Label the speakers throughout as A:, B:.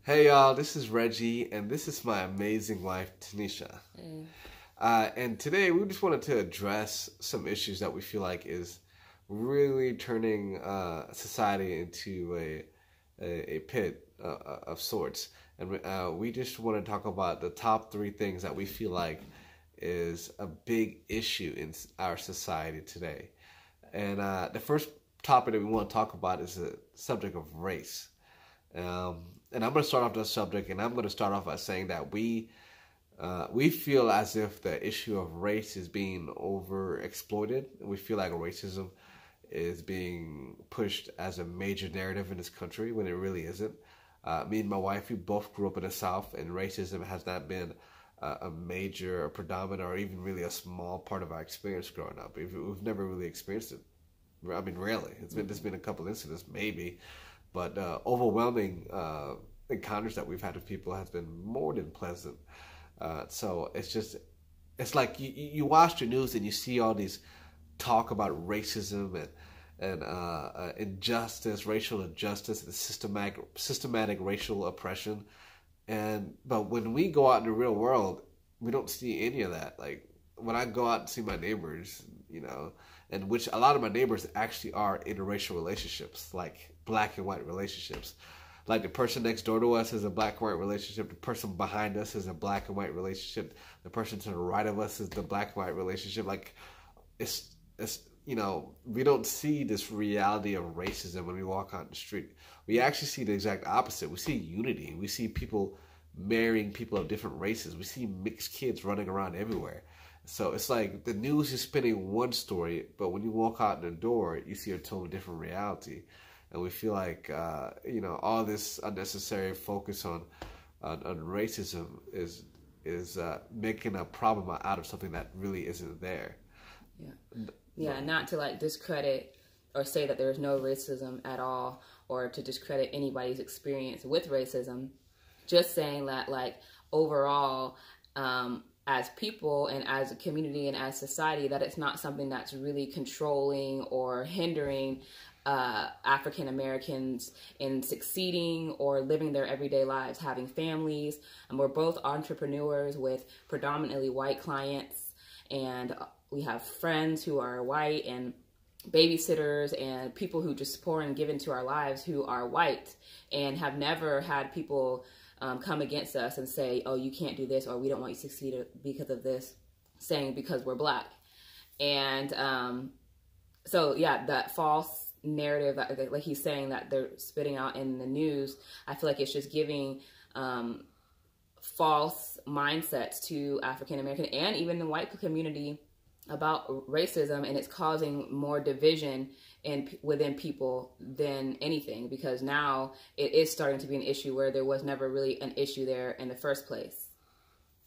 A: Hey y'all, this is Reggie, and this is my amazing wife, Tanisha.
B: Mm.
A: And today we just wanted to address some issues that we feel like is really turning society into a pit of sorts. And we just want to talk about the top three things that we feel like is a big issue in our society today. And the first topic that we want to talk about is the subject of race. And I'm going to start off this subject, and I'm going to start off by saying that we feel as if the issue of race is being overexploited. We feel like racism is being pushed as a major narrative in this country when it really isn't. Me and my wife, we both grew up in the South, and racism has not been a major, or predominant, or even really a small part of our experience growing up. We've never really experienced it. I mean, rarely. There's been a couple incidents, maybe. But overwhelming encounters that we've had with people has been more than pleasant. So it's like you watch the news and you see all these talk about racism and injustice, racial injustice, and systematic racial oppression. But when we go out in the real world, we don't see any of that. Like when I go out and see my neighbors, and which a lot of my neighbors actually are interracial relationships, like black and white relationships. Like the person next door to us is a black and white relationship. The person behind us is a black and white relationship. The person to the right of us is the black and white relationship. Like it's we don't see this reality of racism when we walk out in the street. We actually see the exact opposite. We see unity. We see people marrying people of different races. We see mixed kids running around everywhere. So it's like the news is spinning one story, but when you walk out the door, you see a totally different reality. And we feel like, all this unnecessary focus on racism is making a problem out of something that really isn't there.
B: Yeah, not to like discredit or say that there's no racism at all, or to discredit anybody's experience with racism. Just saying that, like, overall, as people and as a community and as society, that it's not something that's really controlling or hindering African Americans in succeeding or living their everyday lives, having families. And we're both entrepreneurs with predominantly white clients, and we have friends who are white, and babysitters and people who just pour and give into our lives who are white, and have never had people come against us and say, oh, you can't do this, or we don't want you to succeed because of this, saying because we're black. And so, yeah, that false narrative, like he's saying, that they're spitting out in the news, I feel like it's just giving false mindsets to African American and even the white community about racism, and it's causing more division within people than anything, because now it is starting to be an issue where there was never really an issue there in the first place.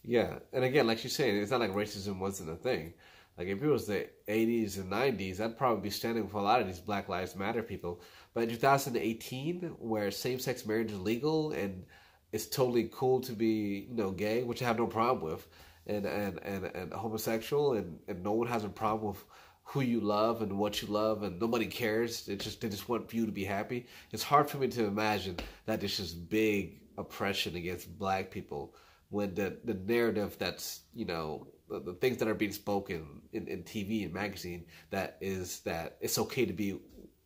A: Yeah, and again, like you're saying, it's not like racism wasn't a thing. Like if it was the 80s and 90s, I'd probably be standing for a lot of these Black Lives Matter people. But in 2018, where same-sex marriage is legal and it's totally cool to be, gay, which I have no problem with, and homosexual, and no one has a problem with who you love and what you love, and nobody cares. They just want you to be happy. It's hard for me to imagine that there's this big oppression against black people when the narrative that's, the things that are being spoken in TV and magazine, that it's okay to be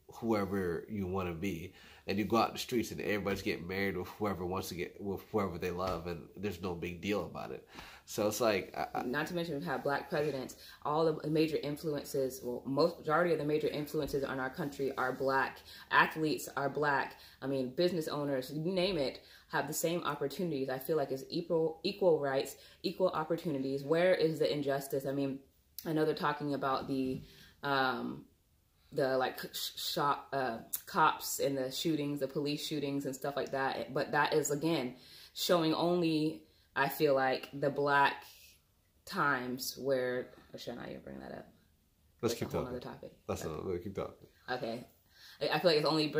A: whoever you want to be. And you go out in the streets and everybody's getting married with whoever wants to get with whoever they love, and there's no big deal about it. So it's like,
B: not to mention we've had black presidents. All the major influences, majority of the major influences on our country are black. Athletes are black. I mean, business owners, you name it, have the same opportunities. I feel like it's equal rights, equal opportunities. Where is the injustice? I mean, I know they're talking about the cops and the shootings, the police shootings and stuff like that. But that is, again, showing only, I feel like, the black times where, or should I even bring that up?
A: Let's keep talking.
B: Another topic.
A: Let's keep talking.
B: Okay. I feel like it's only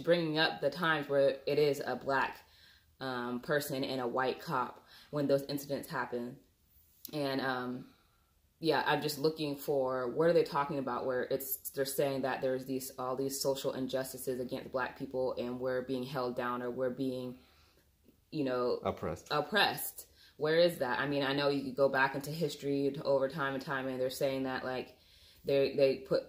B: bringing up the times where it is a black person and a white cop when those incidents happen. And yeah, I'm just looking for, what are they talking about where they're saying that there's all these social injustices against black people, and we're being held down, or we're being oppressed. Where is that? I mean, I know you could go back into history over time and time, and they're saying that like they put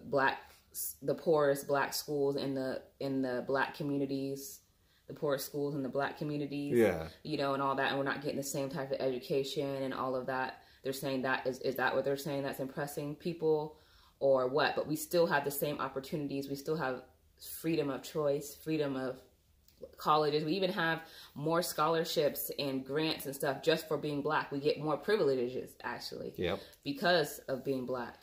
B: the poorest black schools in the black communities, the poorest schools in the black communities, and all that, and we're not getting the same type of education and all of that. They're saying that is that what they're saying that's impressing people or what? But we still have the same opportunities. We still have freedom of choice, freedom of colleges. We even have more scholarships and grants and stuff just for being black. We get more privileges actually because of being black.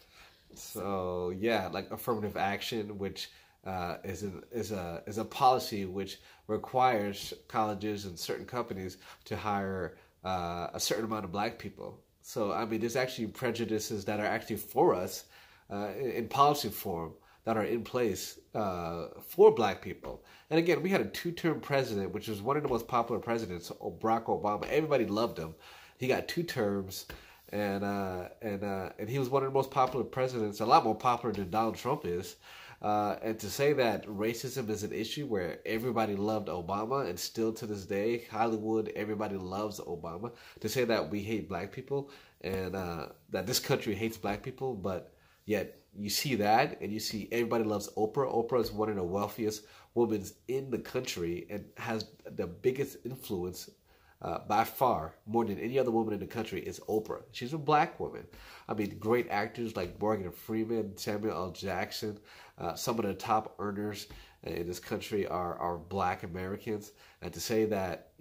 A: So yeah, like affirmative action, which is a policy which requires colleges and certain companies to hire a certain amount of black people. So I mean, there's actually prejudices that are actually for us in policy form that are in place for black people. And again, we had a 2-term president, which was one of the most popular presidents, Barack Obama. Everybody loved him. He got 2 terms, and he was one of the most popular presidents, a lot more popular than Donald Trump is. And to say that racism is an issue where everybody loved Obama, and still to this day, Hollywood, everybody loves Obama. To say that we hate black people and that this country hates black people, but yet you see that, and you see everybody loves Oprah. Oprah is one of the wealthiest women in the country and has the biggest influence by far, more than any other woman in the country, is Oprah. She's a black woman. I mean, great actors like Morgan Freeman, Samuel L. Jackson, some of the top earners in this country are black Americans. And to say that,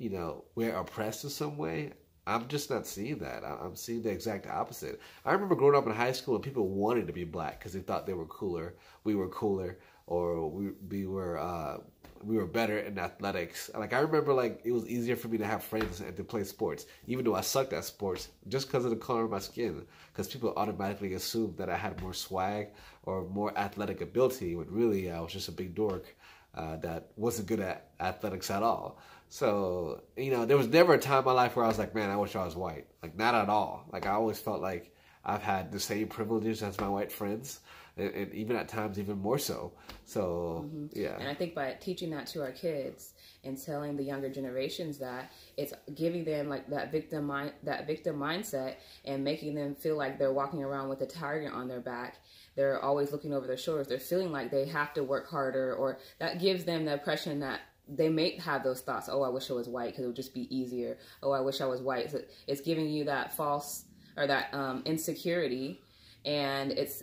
A: we're oppressed in some way, I'm just not seeing that. I'm seeing the exact opposite. I remember growing up in high school and people wanted to be black because they thought they were cooler, we were cooler, or we were better in athletics. Like, I remember, like, it was easier for me to have friends and to play sports, even though I sucked at sports, just because of the color of my skin. Because people automatically assumed that I had more swag or more athletic ability, when really I was just a big dork that wasn't good at athletics at all. So, there was never a time in my life where I was like, man, I wish I was white. Like, not at all. Like, I always felt like I've had the same privileges as my white friends. And even at times, even more so. So, yeah.
B: And I think by teaching that to our kids and telling the younger generations that, it's giving them like that victim mindset and making them feel like they're walking around with a target on their back. They're always looking over their shoulders. They're feeling like they have to work harder, or that gives them the impression that they may have those thoughts. Oh, I wish I was white because it would just be easier. Oh, I wish I was white. So it's giving you that false or that insecurity, and it's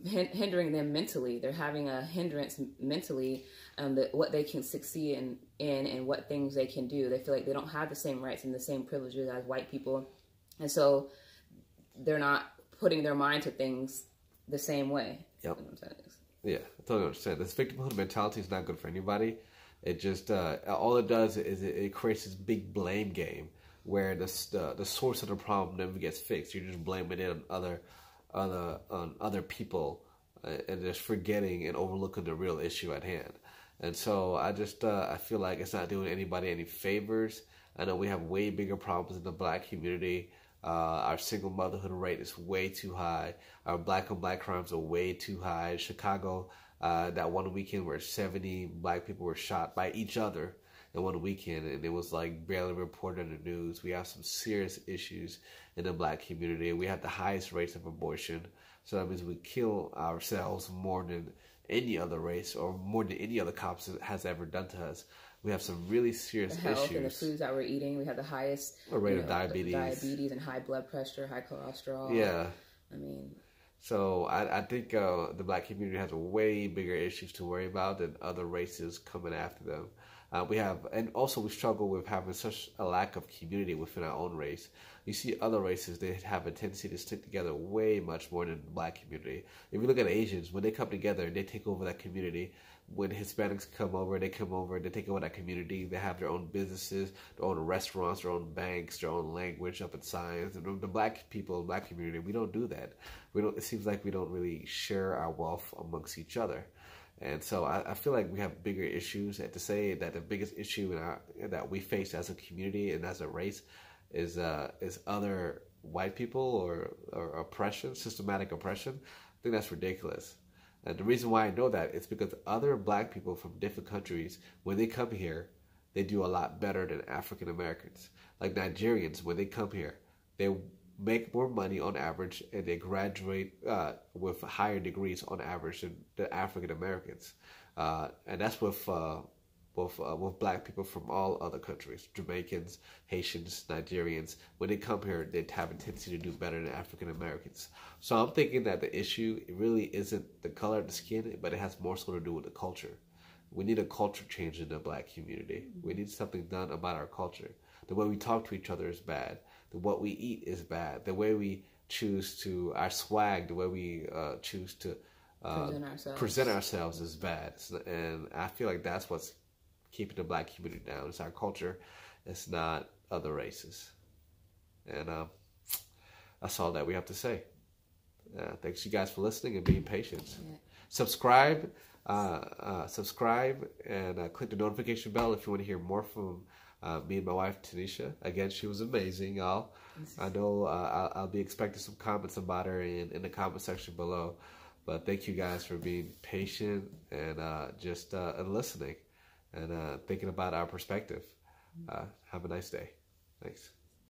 B: hindering them mentally. They're having a hindrance mentally, what they can succeed in and what things they can do. They feel like they don't have the same rights and the same privileges as white people, and so they're not putting their mind to things the same way.
A: Yep. Yeah, I totally understand. This victimhood mentality is not good for anybody. It just all it does is it creates this big blame game where the source of the problem never gets fixed. You're just blaming it on other people and just forgetting and overlooking the real issue at hand. And so I feel like it's not doing anybody any favors. I know we have way bigger problems in the black community. Our single motherhood rate is way too high. Our black on black crimes are way too high. In Chicago, that one weekend where 70 black people were shot by each other in one weekend, and it was like barely reported on the news. We have some serious issues in the black community. We have the highest rates of abortion. So that means we kill ourselves more than any other race or more than any other cops has ever done to us. We have some really serious
B: the health
A: issues.
B: And the foods that we're eating. We have the highest
A: rate of diabetes
B: and high blood pressure, high cholesterol.
A: Yeah.
B: I mean,
A: so I think the black community has way bigger issues to worry about than other races coming after them. And also we struggle with having such a lack of community within our own race. You see other races, they have a tendency to stick together way much more than the black community. If you look at Asians, when they come together, they take over that community. When Hispanics come over, they take over that community. They have their own businesses, their own restaurants, their own banks, their own language up in science. And the black people, black community, we don't do that. It seems like we don't really share our wealth amongst each other. And so I feel like we have bigger issues. And to say that the biggest issue that we face as a community and as a race is other white people or oppression, systematic oppression, I think that's ridiculous. And the reason why I know that is because other black people from different countries, when they come here, they do a lot better than African Americans. Like Nigerians, when they come here, they make more money on average, and they graduate with higher degrees on average than the African Americans, and that's with black people from all other countries, Jamaicans, Haitians, Nigerians. When they come here, they have a tendency to do better than African Americans. So I'm thinking that the issue really isn't the color of the skin, but it has more so to do with the culture. We need a culture change in the black community. We need something done about our culture. The way we talk to each other is bad. What we eat is bad. The way we choose to, our swag, the way we choose to present ourselves is bad. And I feel like that's what's keeping the black community down. It's our culture. It's not other races. And that's all that we have to say. Thanks you guys for listening and being patient. Yeah. Subscribe and click the notification bell if you want to hear more from me and my wife Tanisha. Again, she was amazing, y'all. I know I'll be expecting some comments about her in the comment section below. But thank you guys for being patient and just listening and thinking about our perspective. Have a nice day. Thanks.